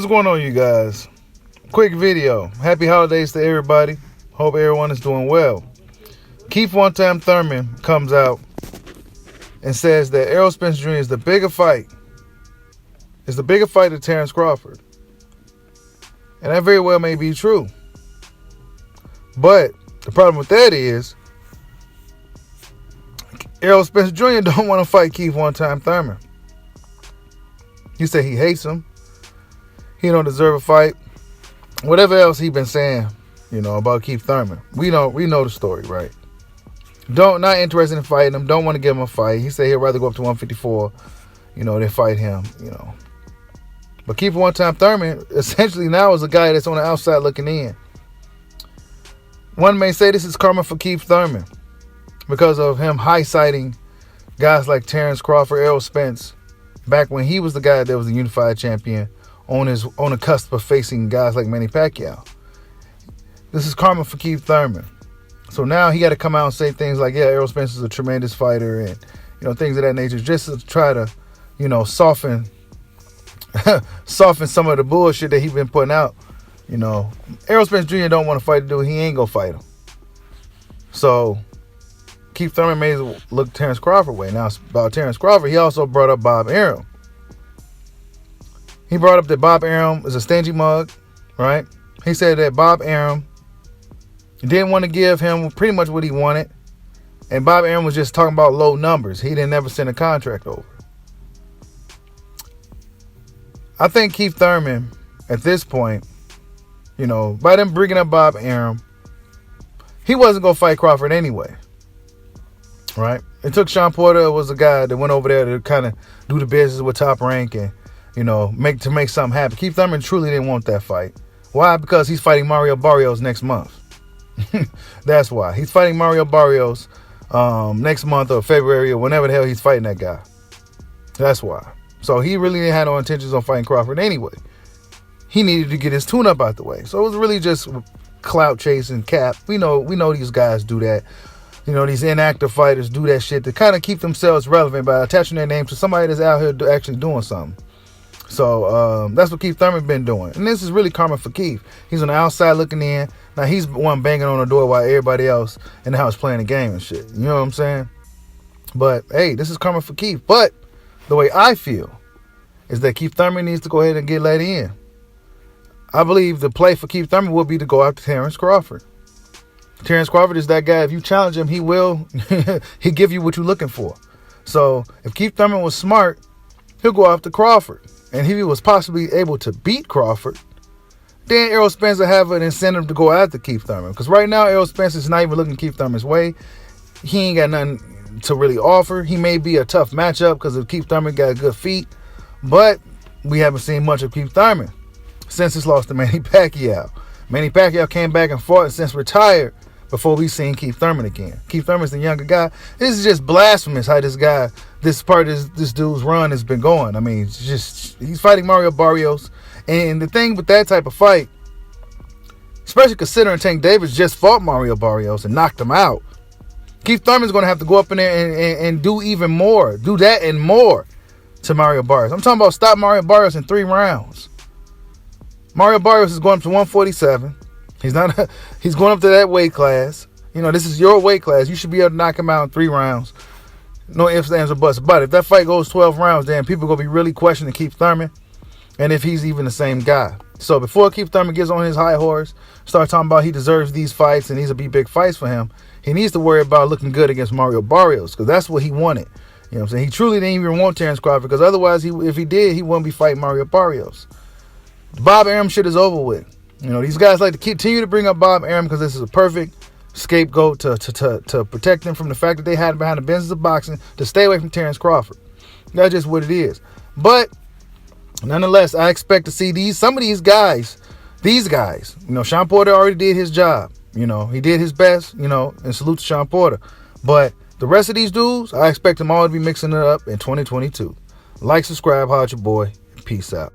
What's going on, you guys? Quick video. Happy holidays to everybody. Hope everyone is doing well. Keith one-time Thurman comes out and says that Errol Spence Jr. is the bigger fight. It's the bigger fight than Terrence Crawford. And that very well may be true. But the problem with that is Errol Spence Jr. don't want to fight Keith one-time Thurman. He said he hates him. He don't deserve a fight. Whatever else he been saying, about Keith Thurman. We know the story, right? Not interested in fighting him. Don't want to give him a fight. He said he'd rather go up to 154, than fight him, But Keith one-time Thurman essentially now is a guy that's on the outside looking in. One may say this is karma for Keith Thurman because of him high-citing guys like Terrence Crawford, Errol Spence, back when he was the guy that was the unified champion on the cusp of facing guys like Manny Pacquiao. This is karma for Keith Thurman. So now he got to come out and say things like, yeah, Errol Spence is a tremendous fighter and, things of that nature, just to try to, soften some of the bullshit that he's been putting out. Errol Spence Jr. don't want to fight the dude. He ain't going to fight him. So Keith Thurman may look Terrence Crawford way. Now, about Terrence Crawford, he also brought up Bob Arum. He brought up that Bob Arum is a stingy mug, right? He said that Bob Arum didn't want to give him pretty much what he wanted. And Bob Arum was just talking about low numbers. He didn't ever send a contract over. I think Keith Thurman, at this point, by them bringing up Bob Arum, he wasn't going to fight Crawford anyway. Right? It took Sean Porter, was a guy that went over there to kind of do the business with Top Rank and, make something happen. Keith Thurman truly didn't want that fight. Why? Because he's fighting Mario Barrios next month. That's why. He's fighting Mario Barrios next month or February or whenever the hell he's fighting that guy. That's why. So he really didn't have no intentions on fighting Crawford anyway. He needed to get his tune-up out the way. So it was really just clout chasing, cap. We know these guys do that. These inactive fighters do that shit to kind of keep themselves relevant by attaching their name to somebody that's out here actually doing something. So that's what Keith Thurman been doing. And this is really karma for Keith. He's on the outside looking in. Now he's the one banging on the door while everybody else in the house playing the game and shit. You know what I'm saying? But, hey, this is karma for Keith. But the way I feel is that Keith Thurman needs to go ahead and get let in. I believe the play for Keith Thurman will be to go after Terrence Crawford. Terrence Crawford is that guy. If you challenge him, he will he'll give you what you're looking for. So if Keith Thurman was smart, he'll go after Crawford. And if he was possibly able to beat Crawford, then Errol Spence will have an incentive to go after Keith Thurman. Because right now, Errol Spence is not even looking Keith Thurman's way. He ain't got nothing to really offer. He may be a tough matchup because Keith Thurman got good feet. But we haven't seen much of Keith Thurman since his loss to Manny Pacquiao. Manny Pacquiao came back and fought and since retired before we seen Keith Thurman again. Keith Thurman's the younger guy. This is just blasphemous how this dude's run has been going. I mean, he's fighting Mario Barrios. And the thing with that type of fight, especially considering Tank Davis just fought Mario Barrios and knocked him out, Keith Thurman's going to have to go up in there and do even more. Do that and more to Mario Barrios. I'm talking about stop Mario Barrios in 3 rounds. Mario Barrios is going up to 147. He's going up to that weight class. This is your weight class. You should be able to knock him out in 3 rounds. No ifs, ands, or buts. But if that fight goes 12 rounds, then people are going to be really questioning Keith Thurman and if he's even the same guy. So before Keith Thurman gets on his high horse, start talking about he deserves these fights and these will be big fights for him, he needs to worry about looking good against Mario Barrios because that's what he wanted. You know what I'm saying? He truly didn't even want Terrence Crawford because otherwise, if he did, he wouldn't be fighting Mario Barrios. The Bob Arum shit is over with. These guys like to continue to bring up Bob Arum because this is a perfect scapegoat to protect them from the fact that they had behind the business of boxing to stay away from Terrence Crawford. That's just what it is. But nonetheless, I expect to see some of these guys, Sean Porter already did his job. He did his best, and salute to Sean Porter. But the rest of these dudes, I expect them all to be mixing it up in 2022. Like, subscribe, holla at your boy. Peace out.